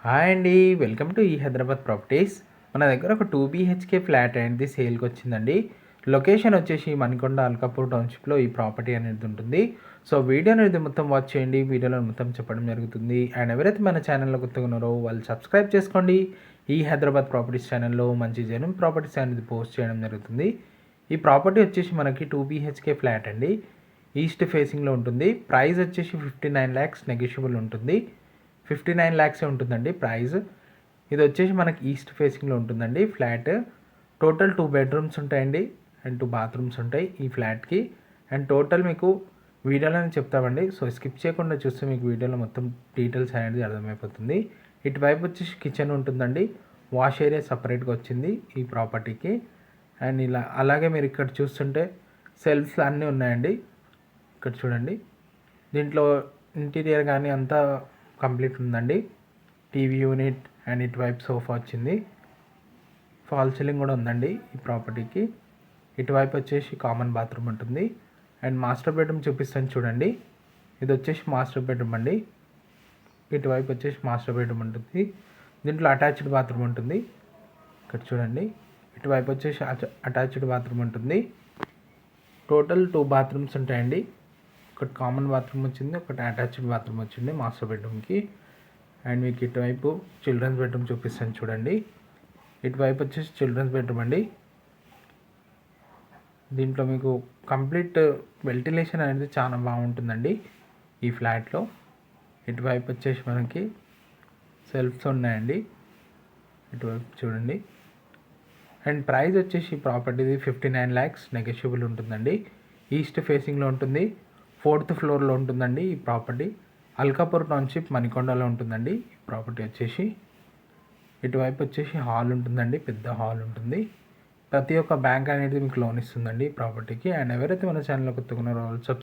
Hi అండి. Welcome to ఈ Hyderabad properties. మన దగ్గర ఒక 2 బీహెచ్కే ఫ్లాట్ అనేది సేల్కి వచ్చిందండి. లొకేషన్ వచ్చేసి మణికొండ అల్కాపూర్ టౌన్షిప్లో ఈ ప్రాపర్టీ అనేది ఉంటుంది. సో వీడియో అనేది మొత్తం వాచ్ చేయండి. వీడియోలో మొత్తం చెప్పడం జరుగుతుంది. అండ్ ఎవరైతే మన ఛానల్లో కొత్తగా ఉన్నారో వాళ్ళు సబ్స్క్రైబ్ చేసుకోండి. ఈ హైదరాబాద్ ప్రాపర్టీస్ ఛానల్లో మంచి జనం ప్రాపర్టీస్ అనేది పోస్ట్ చేయడం జరుగుతుంది. ఈ ప్రాపర్టీ వచ్చేసి మనకి 2 బీహెచ్కే ఫ్లాట్ అండి. ఈస్ట్ ఫేసింగ్లో ఉంటుంది. ప్రైస్ వచ్చేసి 59 lakhs నెగోషియబుల్ ఉంటుంది. 59 lakhs ఉంటుందండి ప్రైస్. ఇది వచ్చేసి మనకి ఈస్ట్ ఫేసింగ్లో ఉంటుందండి ఫ్లాట్. టోటల్ 2 bedrooms ఉంటాయండి అండ్ 2 bathrooms ఉంటాయి ఈ ఫ్లాట్కి. అండ్ టోటల్ మీకు వీడియోలోనే చెప్తామండి. సో స్కిప్ చేయకుండా చూస్తే మీకు వీడియోలో మొత్తం డీటెయిల్స్ అనేది అర్థమైపోతుంది. ఇటువైపు వచ్చేసి కిచెన్ ఉంటుందండి. వాష్ ఏరియా సపరేట్గా వచ్చింది ఈ ప్రాపర్టీకి. అండ్ ఇలా అలాగే మీరు ఇక్కడ చూస్తుంటే సెల్ఫ్స్ అన్నీ ఉన్నాయండి. ఇక్కడ చూడండి, దీంట్లో ఇంటీరియర్ కానీ అంతా కంప్లీట్ ఉందండి. టీవీ యూనిట్ అండ్ ఇటువైపు సోఫా వచ్చింది. ఫాల్ సీలింగ్ కూడా ఉందండి ఈ ప్రాపర్టీకి. ఇటువైపు వచ్చేసి కామన్ బాత్రూమ్ ఉంటుంది. అండ్ మాస్టర్ బెడ్రూమ్ చూపిస్తాను చూడండి. ఇది వచ్చేసి మాస్టర్ బెడ్రూమ్ అండి. ఇటువైపు వచ్చేసి మాస్టర్ బెడ్రూమ్ ఉంటుంది. దీంట్లో అటాచ్డ్ బాత్రూమ్ ఉంటుంది. ఇక్కడ చూడండి, ఇటువైపు వచ్చేసి అటాచ్డ్ బాత్రూమ్ ఉంటుంది. టోటల్ 2 bathrooms ఉంటాయండి. ఒకటి కామన్ బాత్రూమ్ వచ్చింది, ఒకటి అటాచ్డ్ బాత్రూమ్ వచ్చింది మాస్టర్ బెడ్రూమ్కి. అండ్ మీకు ఇటువైపు చిల్డ్రన్స్ బెడ్రూమ్ చూపిస్తాను చూడండి. ఇటువైపు వచ్చేసి చిల్డ్రన్స్ బెడ్రూమ్ అండి. దీంట్లో మీకు కంప్లీట్ వెంటిలేషన్ అనేది చాలా బాగుంటుందండి ఈ ఫ్లాట్లో. ఇటువైపు వచ్చేసి మనకి సెల్ఫ్స్ ఉన్నాయండి. ఇటువైపు చూడండి. అండ్ ప్రైస్ వచ్చేసి ప్రాపర్టీది 59 lakhs నెగోషియబుల్ ఉంటుందండి. ఈస్ట్ ఫేసింగ్లో ఉంటుంది. 4th floorలో ఉంటుందండి ఈ ప్రాపర్టీ. అల్కాపూర్ టౌన్షిప్ మణికొండలో ఉంటుందండి ఈ ప్రాపర్టీ వచ్చేసి. ఇటువైపు వచ్చేసి హాల్ ఉంటుందండి, పెద్ద హాల్ ఉంటుంది. ప్రతి ఒక్క బ్యాంక్ అనేది మీకు లోన్ ఇస్తుందండి ఈ ప్రాపర్టీకి. అండ్ ఎవరైతే మన ఛానల్లో కొత్తగా ఉన్నారో వాళ్ళు